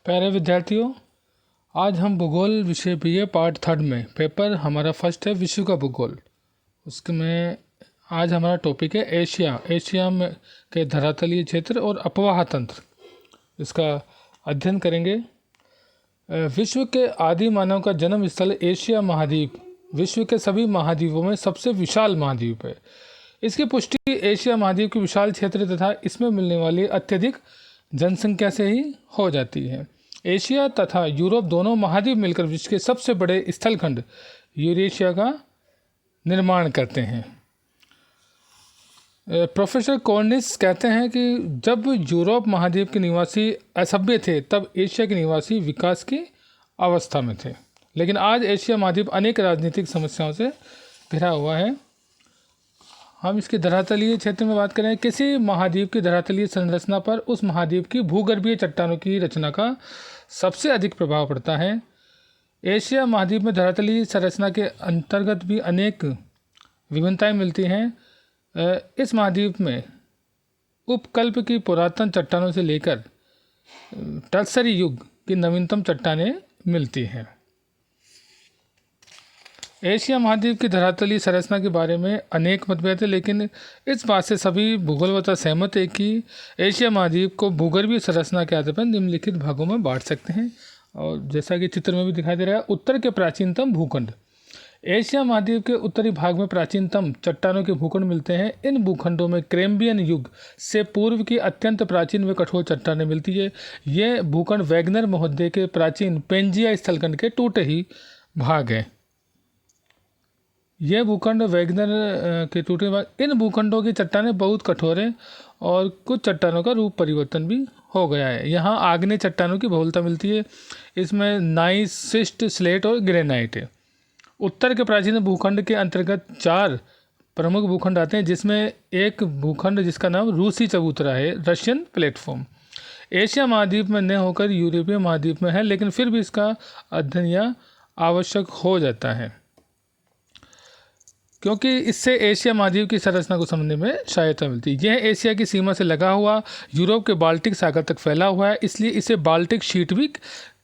प्यारे विद्यार्थियों, आज हम भूगोल विषय बीए पार्ट 3 में पेपर हमारा फर्स्ट है विश्व का भूगोल। उसके में आज हमारा टॉपिक है एशिया में के धरातलीय क्षेत्र और अपवाह तंत्र। इसका अध्ययन करेंगे। विश्व के आदि मानव का जन्म स्थल एशिया महाद्वीप विश्व के सभी महाद्वीपों में सबसे विशाल महाद्वीप है। इसकी पुष्टि एशिया महाद्वीप के विशाल क्षेत्र तथा इसमें मिलने वाली अत्यधिक जनसंख्या से ही हो जाती है। एशिया तथा यूरोप दोनों महाद्वीप मिलकर विश्व के सबसे बड़े स्थलखंड यूरेशिया का निर्माण करते हैं। प्रोफेसर कॉर्निस कहते हैं कि जब यूरोप महाद्वीप के निवासी असभ्य थे तब एशिया के निवासी विकास की अवस्था में थे, लेकिन आज एशिया महाद्वीप अनेक राजनीतिक समस्याओं से घिरा हुआ है। हम इसके धरातलीय क्षेत्र में बात करें। किसी महाद्वीप की धरातलीय संरचना पर उस महाद्वीप की भूगर्भीय चट्टानों की रचना का सबसे अधिक प्रभाव पड़ता है। एशिया महाद्वीप में धरातलीय संरचना के अंतर्गत भी अनेक विभिन्नताएं मिलती हैं। इस महाद्वीप में उपकल्प की पुरातन चट्टानों से लेकर टर्सरी युग की नवीनतम चट्टानें मिलती हैं। एशिया महाद्वीप की धरातलीय संरचना के बारे में अनेक मतभेद है, लेकिन इस बात से सभी भूगोलवेत्ता सहमत है कि एशिया महाद्वीप को भूगर्भीय संरचना के आधार पर निम्नलिखित भागों में बांट सकते हैं। और जैसा कि चित्र में भी दिखाई दे रहा है, उत्तर के प्राचीनतम भूखंड। एशिया महाद्वीप के उत्तरी भाग में प्राचीनतम चट्टानों के भूखंड मिलते हैं। इन भूखंडों में कैम्ब्रियन युग से पूर्व की अत्यंत प्राचीन व कठोर चट्टानें मिलती है। ये भूखंड वैगनर महोदय के प्राचीन पेंजिया स्थलखंड के टूटे ही भाग हैं। यह भूखंड वैगनर के टूटे भाग। इन भूखंडों की चट्टानें बहुत कठोर हैं और कुछ चट्टानों का रूप परिवर्तन भी हो गया है। यहाँ आग्नेय चट्टानों की बहुलता मिलती है। इसमें नाइस, सिस्ट, स्लेट और ग्रेनाइट है। उत्तर के प्राचीन भूखंड के अंतर्गत 4 प्रमुख भूखंड आते हैं, जिसमें एक भूखंड जिसका नाम रूसी चबूतरा है, रशियन प्लेटफॉर्म। एशिया महाद्वीप में न होकर यूरोपीय महाद्वीप में है, लेकिन फिर भी इसका अध्ययन या आवश्यक हो जाता है, क्योंकि इससे एशिया महाद्वीप की संरचना को समझने में सहायता मिलती है। यह एशिया की सीमा से लगा हुआ यूरोप के बाल्टिक सागर तक फैला हुआ है, इसलिए इसे बाल्टिक शीट भी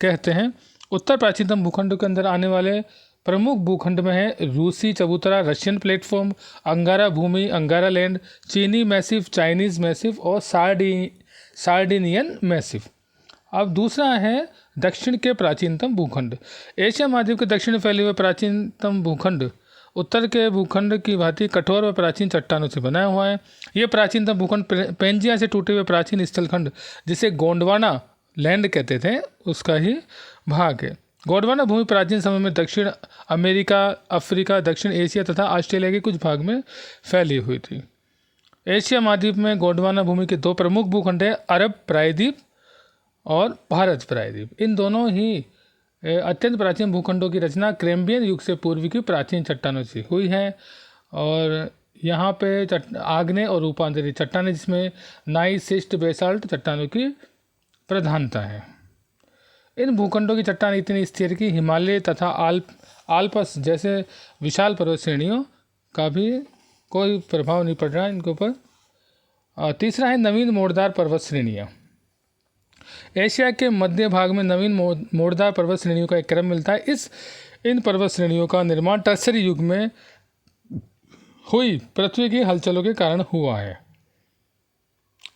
कहते हैं। उत्तर प्राचीनतम भूखंड के अंदर आने वाले प्रमुख भूखंड में है रूसी चबूतरा, रशियन प्लेटफॉर्म, अंगारा भूमि, अंगारा लैंड, चीनी मैसिव, चाइनीज मैसिव और सार्डिनियन मैसिव। अब दूसरा है दक्षिण के प्राचीनतम भूखंड। एशिया महाद्वीप के दक्षिण में फैले हुए प्राचीनतम भूखंड उत्तर के भूखंड की भांति कठोर व प्राचीन चट्टानों से बना हुआ है। ये प्राचीनतम भूखंड पेंजिया से टूटे हुए प्राचीन स्थलखंड जिसे गोंडवाना लैंड कहते थे उसका ही भाग है। गोंडवाना भूमि प्राचीन समय में दक्षिण अमेरिका, अफ्रीका, दक्षिण एशिया तथा ऑस्ट्रेलिया के कुछ भाग में फैली हुई थी। एशिया महाद्वीप में गोंडवाना भूमि के 2 प्रमुख भूखंड हैं, अरब प्रायद्वीप और भारत प्रायद्वीप। इन दोनों ही अत्यंत प्राचीन भूखंडों की रचना कैम्ब्रियन युग से पूर्व की प्राचीन चट्टानों से हुई है। और यहाँ पे आग्नेय और रूपांतरित चट्टानें, जिसमें नाइस, सिस्ट, बेसाल्ट चट्टानों की प्रधानता है। इन भूखंडों की चट्टान इतनी स्थिर कि हिमालय तथा आल्प्स जैसे विशाल पर्वत श्रेणियों का भी कोई प्रभाव नहीं पड़ रहा है इनके ऊपर। तीसरा है नवीन मोड़दार पर्वत श्रेणियाँ। एशिया के मध्य भाग में नवीन मोड़दार पर्वत श्रेणियों का एक क्रम मिलता है। इन पर्वत श्रेणियों का निर्माण टर्सरी युग में हुई पृथ्वी की हलचलों के कारण हुआ है।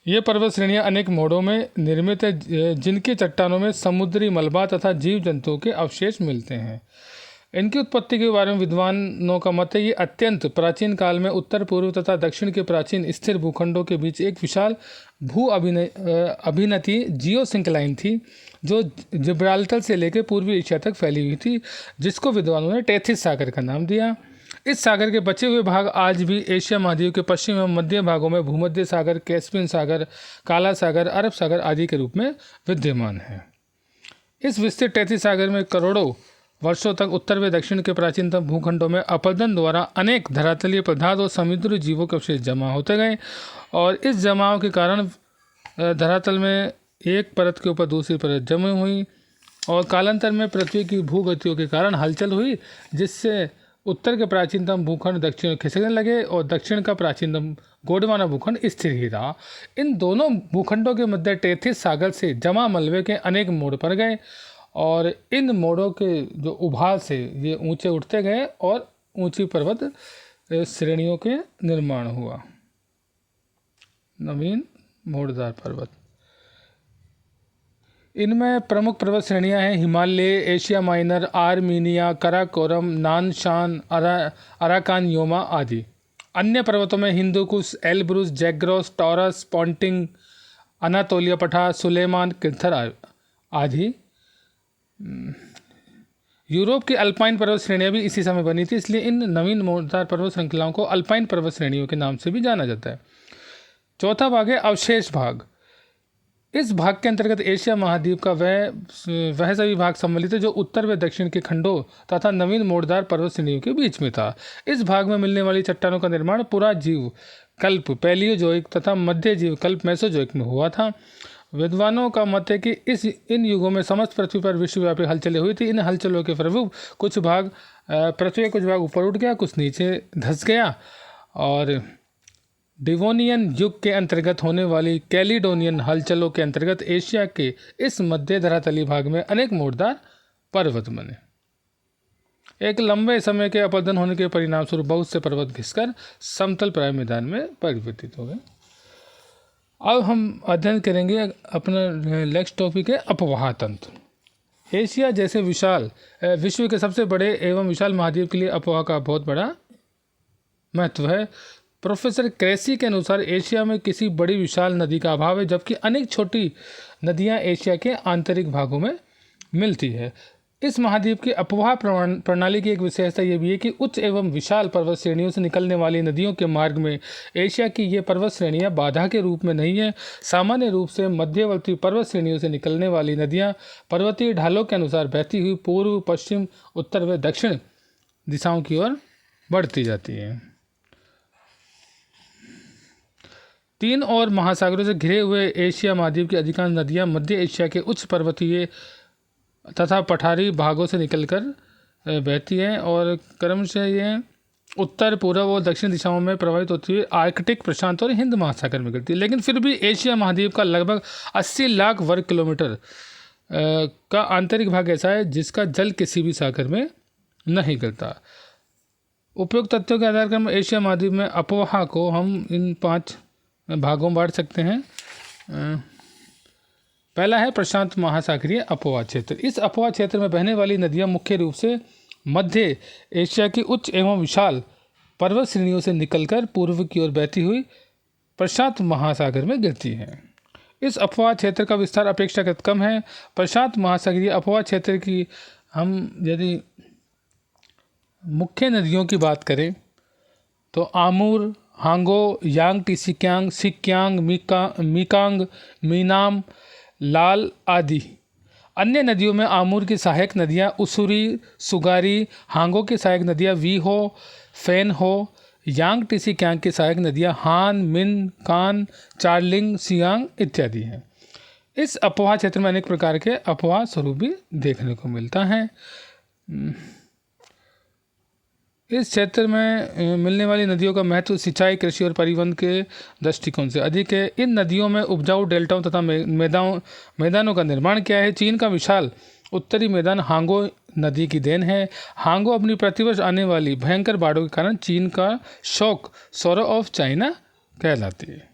ये पर्वत श्रेणियाँ अनेक मोड़ों में निर्मित है, जिनकी चट्टानों में समुद्री मलबा तथा जीव जंतुओं के अवशेष मिलते हैं। इनकी उत्पत्ति के बारे में विद्वानों का मत है ये अत्यंत प्राचीन काल में उत्तर पूर्व तथा दक्षिण के प्राचीन स्थिर भूखंडों के बीच एक विशाल भू अभिनति जियोसिंक्लाइन थी, जो जिब्राल्टर से लेकर पूर्वी एशिया तक फैली हुई थी, जिसको विद्वानों ने टेथिस सागर का नाम दिया। इस सागर के बचे हुए भाग आज भी एशिया महाद्वीप के पश्चिम एवं मध्य भागों में भूमध्य सागर, कैस्पियन सागर, काला सागर, अरब सागर आदि के रूप में विद्यमान है। इस विस्तृत टेथिस सागर में करोड़ों वर्षों तक उत्तर व दक्षिण के प्राचीनतम भूखंडों में अपरदन द्वारा अनेक धरातलीय पदार्थ और समुद्री जीवों के अवशेष जमा होते गए, और इस जमाव के कारण धरातल में एक परत के ऊपर दूसरी परत जमी हुई और कालांतर में पृथ्वी की भूगतियों के कारण हलचल हुई, जिससे उत्तर के प्राचीनतम भूखंड दक्षिण में खिसकने लगे और दक्षिण का प्राचीनतम गोंडवाना भूखंड स्थिर ही रहा। इन दोनों भूखंडों के मध्य टेथिस सागर से जमा मलबे के अनेक मोड़ पड़ गए और इन मोड़ों के जो उभार से ये ऊंचे उठते गए और ऊंची पर्वत श्रेणियों के निर्माण हुआ। नवीन मोड़दार पर्वत, इनमें प्रमुख पर्वत श्रेणियां हैं Himalaya, Asia minor, Armenia, Karakoram, Nanshan, Arakan Yoma आदि। अन्य पर्वतों में Hindu Kush, Elbrus, Zagros, taurus, Ponting, Anatolia पठार, सुलेमान, किर्थर आदि। यूरोप की अल्पाइन पर्वत श्रेणियां भी इसी समय बनी थी, इसलिए इन नवीन मोड़दार पर्वत श्रृंखलाओं को अल्पाइन पर्वत श्रेणियों के नाम से भी जाना जाता है। चौथा भाग है अवशेष भाग। इस भाग के अंतर्गत एशिया महाद्वीप का वह सभी भाग सम्मिलित है जो उत्तर व दक्षिण के खंडों तथा नवीन मोड़दार पर्वत श्रेणियों के बीच में था। इस भाग में मिलने वाली चट्टानों का निर्माण पुराजीव कल्प पैलियोजोइक तथा मध्य जीव कल्प मेसोजोइक में हुआ था। विद्वानों का मत है कि इन युगों में समस्त पृथ्वी पर विश्वव्यापी हलचलें हुई थी। इन हलचलों के प्रभाव कुछ भाग पृथ्वी कुछ भाग ऊपर उठ गया, कुछ नीचे धंस गया और डिवोनियन युग के अंतर्गत होने वाली कैलिडोनियन हलचलों के अंतर्गत एशिया के इस मध्य धरातली भाग में अनेक मोड़दार पर्वत बने। एक लंबे समय के अपरदन होने के परिणाम स्वरूप बहुत से पर्वत घिसकर समतल प्राय मैदान में परिवर्तित हो गए। अब हम अध्ययन करेंगे अपना नेक्स्ट टॉपिक है अपवाह तंत्र। एशिया जैसे विशाल विश्व के सबसे बड़े एवं विशाल महाद्वीप के लिए अपवाह का बहुत बड़ा महत्व है। प्रोफेसर क्रेसी के अनुसार एशिया में किसी बड़ी विशाल नदी का अभाव है, जबकि अनेक छोटी नदियां एशिया के आंतरिक भागों में मिलती है। इस महाद्वीप की अपवाह प्रणाली की एक विशेषता यह भी है कि उच्च एवं विशाल पर्वत श्रेणियों से निकलने वाली नदियों के मार्ग में एशिया की ये पर्वत श्रेणियां बाधा के रूप में नहीं है। सामान्य रूप से मध्यवर्ती पर्वत श्रेणियों से निकलने वाली नदियां पर्वतीय ढालों के अनुसार बहती हुई पूर्व, पश्चिम, उत्तर व दक्षिण दिशाओं की ओर बढ़ती जाती हैं। तीन और महासागरों से घिरे हुए एशिया महाद्वीप की अधिकांश नदियां मध्य एशिया के उच्च पर्वतीय तथा पठारी भागों से निकलकर बहती हैं और क्रमशः ये उत्तर, पूर्व और दक्षिण दिशाओं में प्रवाहित होती हुई आर्कटिक, प्रशांत और हिंद महासागर में गिरती है। लेकिन फिर भी एशिया महाद्वीप का लगभग 80 लाख वर्ग किलोमीटर का आंतरिक भाग ऐसा है जिसका जल किसी भी सागर में नहीं गिरता। उपयुक्त तथ्यों के आधार पर एशिया महाद्वीप में अपवाह को हम इन 5 भागों में बांट सकते हैं। पहला है प्रशांत महासागरीय अपवाह क्षेत्र। इस अपवाह क्षेत्र में बहने वाली नदियां मुख्य रूप से मध्य एशिया की उच्च एवं विशाल पर्वत श्रेणियों से निकलकर पूर्व की ओर बहती हुई प्रशांत महासागर में गिरती हैं। इस अपवाह क्षेत्र का विस्तार अपेक्षाकृत कम है। प्रशांत महासागरीय अपवाह क्षेत्र की हम यदि मुख्य नदियों की बात करें तो आमूर, हांगो, यांग टीसिक्यांग, सिक्यांग, मीकांग, मीनाम, लाल आदि। अन्य नदियों में आमूर की सहायक नदियां उसूरी, सुगारी, हांगो की सहायक नदियां वीहो, फेनहो, यांग टीसिक्यांग की सहायक नदियां हान, मिन, कान, चार्लिंग, सियांग इत्यादि हैं। इस अपवाह क्षेत्र में अनेक प्रकार के अपवाह स्वरूप भी देखने को मिलता है। इस क्षेत्र में मिलने वाली नदियों का महत्व सिंचाई, कृषि और परिवहन के दृष्टिकोण से अधिक है। इन नदियों में उपजाऊ डेल्टाओं तथा मैदानों का निर्माण किया है। चीन का विशाल उत्तरी मैदान हांगो नदी की देन है। हांगो अपनी प्रतिवर्ष आने वाली भयंकर बाढ़ों के कारण चीन का शौक सौरो ऑफ चाइना कहलाती है।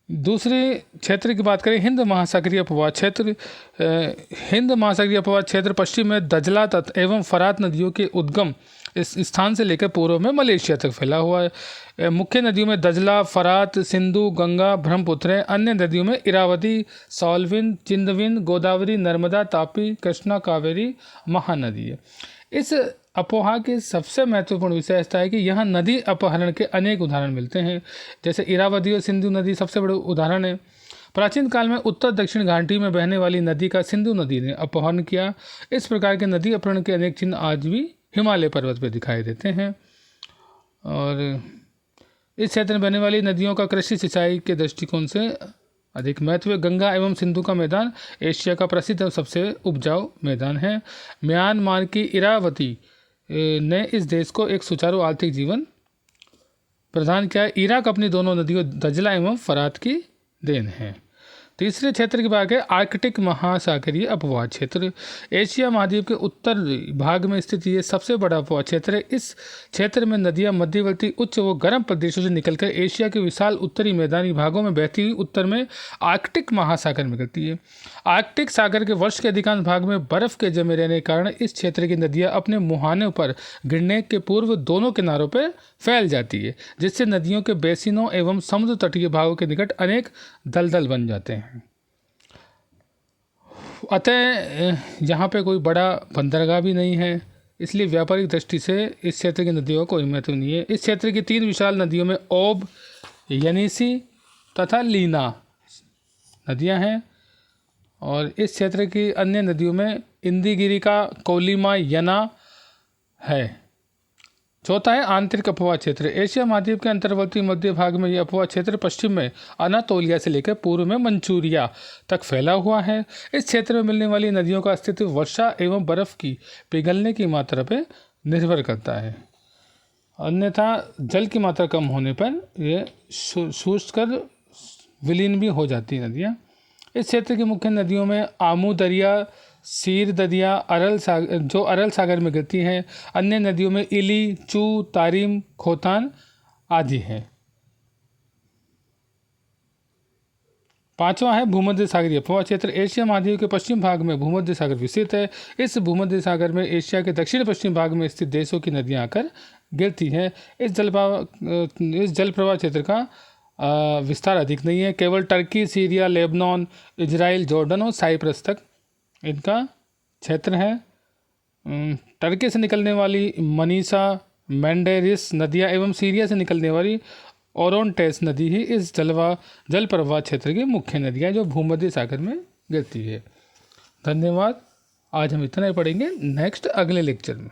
दूसरे क्षेत्र की बात करें हिंद महासागरीय अपवाह क्षेत्र। हिंद महासागरीय अपवाह क्षेत्र पश्चिम में दजला एवं फरात नदियों के उद्गम इस स्थान से लेकर पूर्व में मलेशिया तक फैला हुआ है। मुख्य नदियों में दजला, फरात, सिंधु, गंगा, ब्रह्मपुत्र है। अन्य नदियों में इरावती, सॉल्विन, चिंदविन, गोदावरी, नर्मदा, तापी, कृष्णा, कावेरी, महानदी है। इस अपवाह की सबसे महत्वपूर्ण विशेषता है कि यहाँ नदी अपहरण के अनेक उदाहरण मिलते हैं। जैसे इरावती और सिंधु नदी सबसे बड़े उदाहरण है। प्राचीन काल में उत्तर दक्षिण घाटी में बहने वाली नदी का सिंधु नदी ने अपहरण किया। इस प्रकार के नदी अपहरण के अनेक चिन्ह आज भी हिमालय पर्वत पर दिखाई देते हैं। और इस क्षेत्र में बहने वाली नदियों का कृषि सिंचाई के दृष्टिकोण से अधिक महत्व। गंगा एवं सिंधु का मैदान एशिया का प्रसिद्ध और सबसे उपजाऊ मैदान है। म्यांमार की इरावती ने इस देश को एक सुचारू आर्थिक जीवन प्रदान किया है। इराक अपनी दोनों नदियों दजला एवं फरात की देन है। तीसरे क्षेत्र की बात है आर्कटिक महासागरीय अपवाह क्षेत्र। एशिया महाद्वीप के उत्तर भाग में स्थित ये सबसे बड़ा अपवाह क्षेत्र है। इस क्षेत्र में नदियां मध्यवर्ती उच्च व गर्म प्रदेशों से निकलकर एशिया के विशाल उत्तरी मैदानी भागों में बहती हुई उत्तर में आर्कटिक महासागर में गिरती है। आर्कटिक सागर के वर्ष के अधिकांश भाग में बर्फ के जमे रहने के कारण इस क्षेत्र की नदियां अपने मुहानों पर गिरने के पूर्व दोनों किनारों पर फैल जाती है, जिससे नदियों के बेसिनों एवं समुद्र तटीय भागों के निकट अनेक दलदल बन जाते हैं। अतः यहाँ पे कोई बड़ा बंदरगाह भी नहीं है, इसलिए व्यापारिक दृष्टि से इस क्षेत्र की नदियों का कोई महत्व नहीं है। इस क्षेत्र की 3 विशाल नदियों में ओब, यनीसी तथा लीना नदियाँ हैं और इस क्षेत्र की अन्य नदियों में इंदिगिरी का कोलिमा यना है। चौथा है आंतरिक अपवाह क्षेत्र। एशिया महाद्वीप के अंतर्वर्ती मध्य भाग में यह अपवाह क्षेत्र पश्चिम में अनातोलिया से लेकर पूर्व में मंचूरिया तक फैला हुआ है। इस क्षेत्र में मिलने वाली नदियों का अस्तित्व वर्षा एवं बर्फ की पिघलने की मात्रा पर निर्भर करता है, अन्यथा जल की मात्रा कम होने पर ये शुष्क कर विलीन भी हो जाती है नदियाँ। इस क्षेत्र की मुख्य नदियों में आमू दरिया, सीर दरिया, अरल सागर में गिरती हैं। अन्य नदियों में इली, चू, तारिम, खोतान आदि हैं। 5वां है भूमध्य सागरीय अपवाह क्षेत्र। एशिया महाद्वीप के पश्चिम भाग में भूमध्य सागर विस्तृत है। इस भूमध्य सागर में एशिया के दक्षिण पश्चिम भाग में स्थित देशों की नदियां आकर गिरती हैं। इस जल प्रवाह क्षेत्र का विस्तार अधिक नहीं है, केवल Turkey, Syria, Lebanon, Israel, Jordan और साइप्रस तक इनका क्षेत्र है। टर्की से निकलने वाली मनीसा, मैंडेरिस नदियाँ एवं सीरिया से निकलने वाली ओरोनटेस नदी ही इस जल प्रवाह क्षेत्र की मुख्य नदियाँ जो भूमध्य सागर में गिरती है। धन्यवाद। आज हम इतना ही पढ़ेंगे नेक्स्ट अगले लेक्चर में।